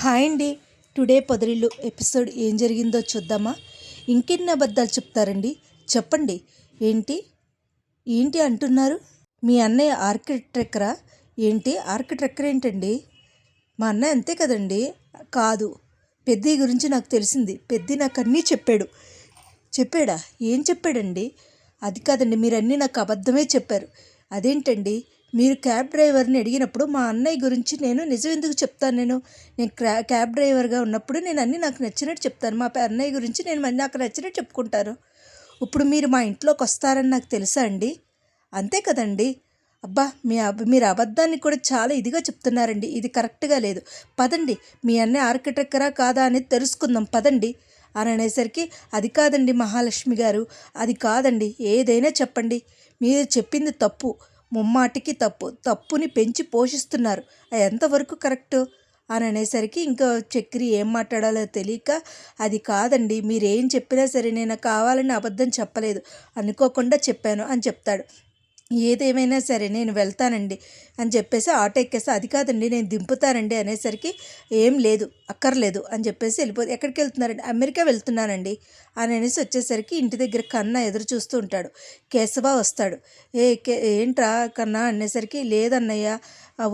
Hi అండి. Today పొదరిల్లు episode ఏం జరిగిందో చూద్దామా? ఇంకెన్ని అబద్ధాలు చెప్తారండి? చెప్పండి. ఏంటి ఏంటి అంటున్నారు? మీ అన్నయ్య ఆర్కిటెక్టరా? ఏంటి ఆర్కిటెక్టర్ ఏంటండి? మా అన్నయ్య అంతే కదండి. కాదు, పెద్ది గురించి నాకు తెలిసింది. పెద్ది నాకు అన్నీ చెప్పాడా? ఏం చెప్పాడండి? అది కాదండి, మీరన్నీ నాకు అబద్ధమే చెప్పారు. అదేంటండి? మీరు క్యాబ్ డ్రైవర్ని అడిగినప్పుడు మా అన్నయ్య గురించి నేను నిజం ఎందుకు చెప్తాను? నేను క్యాబ్ డ్రైవర్గా ఉన్నప్పుడు నేను అన్నీ నాకు నచ్చినట్టు చెప్తాను. మా అన్నయ్య గురించి నేను నాకు నచ్చినట్టు చెప్పుకుంటాను. ఇప్పుడు మీరు మా ఇంట్లోకి వస్తారని నాకు తెలుసా అండి? అంతే కదండి. అబ్బా, మీరు అబద్ధాన్ని కూడా చాలా ఇదిగా చెప్తున్నారండి. ఇది కరెక్ట్గా లేదు. పదండి, మీ అన్నయ్య ఆర్కిటెక్టరా కాదా అనేది తెలుసుకుందాం పదండి అని అనేసరికి, అది కాదండి మహాలక్ష్మి గారు, అది కాదండి, ఏదైనా చెప్పండి. మీరు చెప్పింది తప్పు, ముమ్మాటికి తప్పు. తప్పుని పెంచి పోషిస్తున్నారు. అది ఎంతవరకు కరెక్టు అని అనేసరికి ఇంకా చక్రి ఏం మాట్లాడాలో తెలియక, అది కాదండి, మీరేం చెప్పినా సరే నేను కావాలని అబద్ధం చెప్పలేదు, అనుకోకుండా చెప్పాను అని చెప్తాడు. ఏదేమైనా సరే నేను వెళ్తానండి అని చెప్పేసి ఆటో ఎక్కేసి, అది కాదండి నేను దింపుతానండి అనేసరికి, ఏం లేదు అక్కర్లేదు అని చెప్పేసి వెళ్ళిపోతే, ఎక్కడికి వెళ్తున్నారండి? అమెరికా వెళ్తున్నానండి అని అనేసి వచ్చేసరికి ఇంటి దగ్గర కన్నా ఎదురు చూస్తూ ఉంటాడు. కేశవ వస్తాడు. ఏంట్రా కన్నా అనేసరికి, లేదన్నయ్య,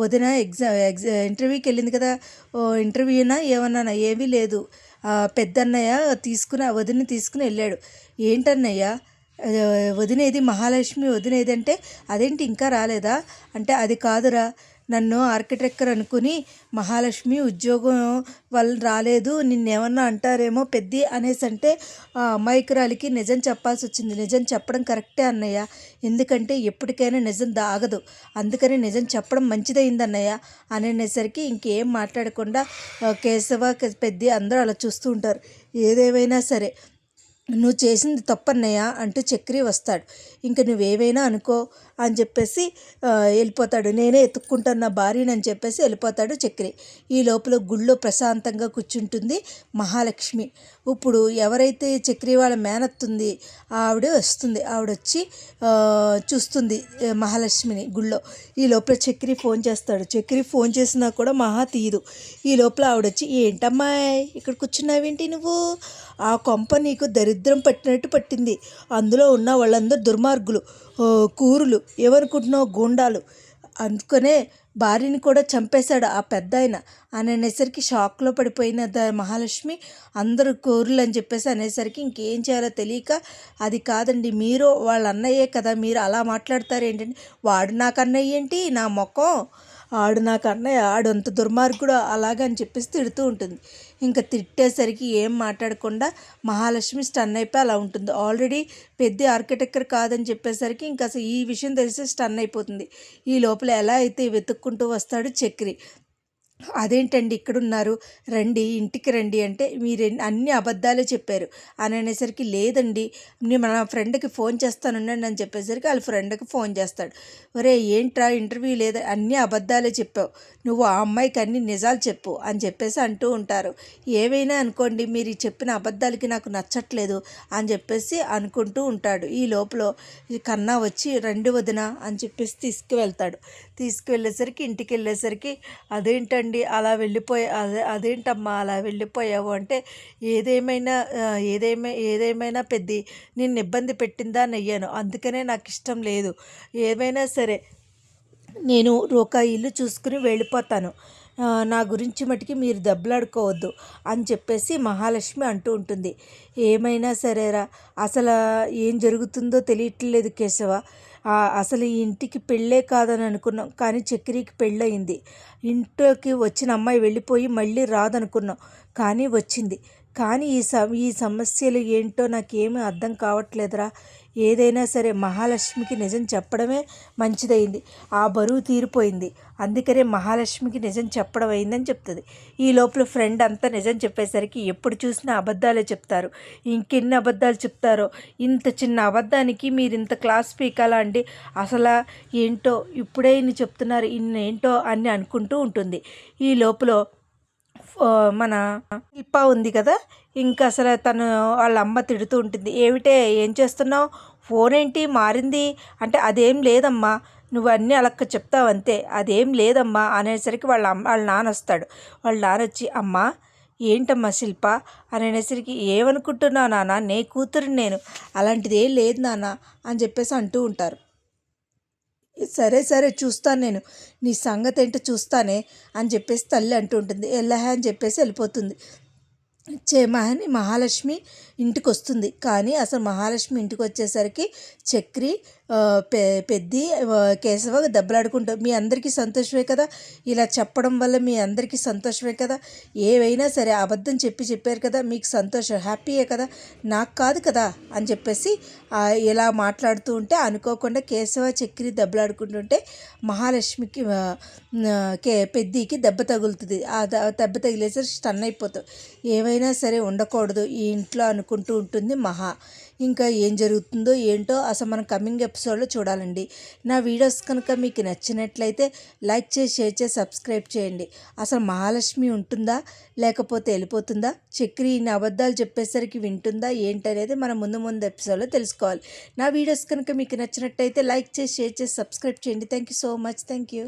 వదిన ఇంటర్వ్యూకి వెళ్ళింది కదా, ఇంటర్వ్యూనా ఏమన్నా? ఏమీ లేదు, పెద్దన్నయ్య వదిన తీసుకుని వెళ్ళాడు. ఏంటన్నయ్య? వదినేది, మహాలక్ష్మి వదినేది అంటే, అదేంటి ఇంకా రాలేదా అంటే, అది కాదురా, నన్ను ఆర్కిటెక్టర్ అనుకుని మహాలక్ష్మి ఉద్యోగం వాళ్ళు రాలేదు, నిన్నేమన్నా అంటారేమో పెద్ది అనేసి అంటే, ఆ అమాయకురాలికి నిజం చెప్పాల్సి వచ్చింది. నిజం చెప్పడం కరెక్టే అన్నయ్య, ఎందుకంటే ఎప్పటికైనా నిజం దాగదు, అందుకని నిజం చెప్పడం మంచిదైంది అన్నయ్య అని అనేసరికి ఇంకేం మాట్లాడకుండా కేశవ పెద్ది అందరూ అలా చూస్తూ ఉంటారు. ఏదేమైనా సరే నువ్వు చేసింది తప్పన్నయ్య అంటూ చక్రి వస్తాడు. ఇంక నువ్వేవైనా అనుకో అని చెప్పేసి వెళ్ళిపోతాడు. నేనే ఎత్తుక్కుంటాను నా భార్యని అని చెప్పేసి వెళ్ళిపోతాడు చక్రి. ఈ లోపల గుళ్ళో ప్రశాంతంగా కూర్చుంటుంది మహాలక్ష్మి. ఇప్పుడు ఎవరైతే చక్రి వాళ్ళ మేనత్తుంది ఆవిడ వస్తుంది. ఆవిడొచ్చి చూస్తుంది మహాలక్ష్మిని గుళ్ళో. ఈ లోపల చక్రి ఫోన్ చేస్తాడు. చక్రి ఫోన్ చేసినా కూడా మహా తీయదు. ఈ లోపల ఆవిడొచ్చి, ఏంటమ్మాయి ఇక్కడ కూర్చున్నావేంటి నువ్వు? ఆ కొంప నీకు దరిద్రం పట్టినట్టు పట్టింది. అందులో ఉన్న వాళ్ళందరూ దుర్మార్గులు, కూరులు, ఏమనుకుంటున్నావు, గూండాలు. అందుకనే భార్యని కూడా చంపేశాడు ఆ పెద్ద ఆయన అని అనేసరికి షాక్లో పడిపోయిన మహాలక్ష్మి, అందరూ కూరులు అని చెప్పేసి అనేసరికి ఇంకేం చేయాలో తెలియక, అది కాదండి, మీరు వాళ్ళ అన్నయ్యే కదా, మీరు అలా మాట్లాడతారు ఏంటంటే, వాడు నాకు అన్నయ్య ఏంటి, నా మొఖం, ఆడు నాకు అన్నయ్య, ఆడు అంత దుర్మార్గుడు అలాగని చెప్పేసి తిడుతూ ఉంటుంది. ఇంకా తిట్టేసరికి ఏం మాట్లాడకుండా మహాలక్ష్మి స్టన్ అయిపోయి అలా ఉంటుంది. ఆల్రెడీ పెద్ద ఆర్కిటెక్టర్ కాదని చెప్పేసరికి ఇంకా అసలు ఈ విషయం తెలిసి స్టన్ అయిపోతుంది. ఈ లోపల ఎలా అయితే వెతుక్కుంటూ వస్తాడు చక్రి. అదేంటండి ఇక్కడున్నారు, రండి ఇంటికి రండి అంటే, మీరు అన్ని అబద్ధాలే చెప్పారు అని అనేసరికి, లేదండి నేను మన ఫ్రెండ్కి ఫోన్ చేస్తానుండండి అని చెప్పేసరికి వాళ్ళ ఫ్రెండ్కి ఫోన్ చేస్తాడు. ఒరే ఏంట్రా ఇంటర్వ్యూ లేదా, అన్నీ అబద్ధాలే చెప్పావు, నువ్వు ఆ అమ్మాయికి అన్ని నిజాలు చెప్పు అని చెప్పేసి అంటూ ఉంటారు. ఏవైనా అనుకోండి, మీరు చెప్పిన అబద్ధాలకి నాకు నచ్చట్లేదు అని చెప్పేసి అనుకుంటూ ఉంటాడు. ఈ లోపల కన్నా వచ్చి, రండి వదిన అని చెప్పేసి తీసుకువెళ్ళేసరికి ఇంటికి వెళ్ళేసరికి, అదేంటండి అలా అదేంటమ్మా అలా వెళ్ళిపోయావు అంటే, ఏదేమైనా పెద్ది నిన్ను ఇబ్బంది పెట్టిందా అని అయ్యాను, అందుకనే నాకు ఇష్టం లేదు. ఏమైనా సరే నేను ఒక ఇల్లు చూసుకుని వెళ్ళిపోతాను, నా గురించి మటుకి మీరు దెబ్బలాడుకోవద్దు అని చెప్పేసి మహాలక్ష్మి అంటూ ఉంటుంది. ఏమైనా సరేరా, అసలు ఏం జరుగుతుందో తెలియట్లేదు కేశవ. అసలు ఈ ఇంటికి పెళ్ళే కాదని అనుకున్నాం, కానీ చక్రికి పెళ్ళయింది. ఇంట్లోకి వచ్చిన అమ్మాయి వెళ్ళిపోయి మళ్ళీ రాదనుకున్నాం, కానీ వచ్చింది. కానీ ఈ సమస్యలు ఏంటో నాకేమీ అర్థం కావట్లేదురా. ఏదైనా సరే మహాలక్ష్మికి నిజం చెప్పడమే మంచిదైంది, ఆ బరువు తీరిపోయింది, అందుకనే మహాలక్ష్మికి నిజం చెప్పడం అయిందని చెప్తుంది. ఈ లోపల ఫ్రెండ్ అంతా నిజం చెప్పేసరికి, ఎప్పుడు చూసినా అబద్ధాలే చెప్తారు, ఇంకెన్ని అబద్ధాలు చెప్తారో, ఇంత చిన్న అబద్ధానికి మీరు ఇంత క్లాస్ పీకాలా అండి, అసలు ఏంటో ఇప్పుడే ఇన్ని చెప్తున్నారు, ఇన్నేంటో అని అనుకుంటూ ఉంటుంది. ఈ లోపల మన శిల్ప ఉంది కదా, ఇంకా అసలు తను వాళ్ళ అమ్మ తిడుతూ ఉంటుంది. ఏమిటే ఏం చేస్తున్నావు, ఫోన్ ఏంటి మారింది అంటే, అదేం లేదమ్మా, నువ్వు అన్నీ అలక్క చెప్తావు అంతే, అదేం లేదమ్మా అనేసరికి వాళ్ళ నాన్న వస్తాడు. వాళ్ళ నాన్న వచ్చి, అమ్మా ఏంటమ్మా శిల్ప అని అనేసరికి, ఏమనుకుంటున్నావు నాన్న, నే కూతురుని నేను, అలాంటిది ఏం లేదు నాన్న అని చెప్పేసి అంటూ ఉంటారు. సరే సరే చూస్తాను నేను, నీ సంగతి ఏంటో చూస్తానే అని చెప్పేసి తల్లి అంటూ ఉంటుంది. ఎల్లహే అని చెప్పేసి వెళ్ళిపోతుంది. మహాలక్ష్మి ఇంటికి వస్తుంది. కానీ అసలు మహాలక్ష్మి ఇంటికి వచ్చేసరికి చక్రి పెద్ది కేశవ దెబ్బలాడుకుంటారు. మీ అందరికీ సంతోషమే కదా, ఇలా చెప్పడం వల్ల మీ అందరికీ సంతోషమే కదా, ఏవైనా సరే అబద్ధం చెప్పారు కదా, మీకు సంతోషం హ్యాపీయే కదా, నాకు కాదు కదా అని చెప్పేసి ఇలా మాట్లాడుతూ ఉంటే అనుకోకుండా కేశవ చక్రి దెబ్బలాడుకుంటుంటే మహాలక్ష్మికి పెద్దికి దెబ్బ తగులుతుంది. ఆ దెబ్బ తగిలేసరికి స్టన్ అయిపోతుంది. ఏమైనా సరే ఉండకూడదు ఈ ఇంట్లో అనుకుంటూ ఉంటుంది మహా. ఇంకా ఏం జరుగుతుందో ఏంటో అసలు మనం కమింగ్ ఎపిసోడ్లో చూడాలండి. నా వీడియోస్ కనుక మీకు నచ్చినట్లయితే లైక్ చేసి, షేర్ చేసి, సబ్స్క్రైబ్ చేయండి. అసలు మహాలక్ష్మి ఉంటుందా లేకపోతే వెళ్ళిపోతుందా, చక్రి ఇన్ని అబద్ధాలు చెప్పేసరికి వింటుందా ఏంటనేది మనం ముందు ఎపిసోడ్లో తెలుసుకోవాలి. నా వీడియోస్ కనుక మీకు నచ్చినట్టయితే లైక్ చేసి, షేర్ చేసి, సబ్స్క్రైబ్ చేయండి. Thank you so much. Thank you.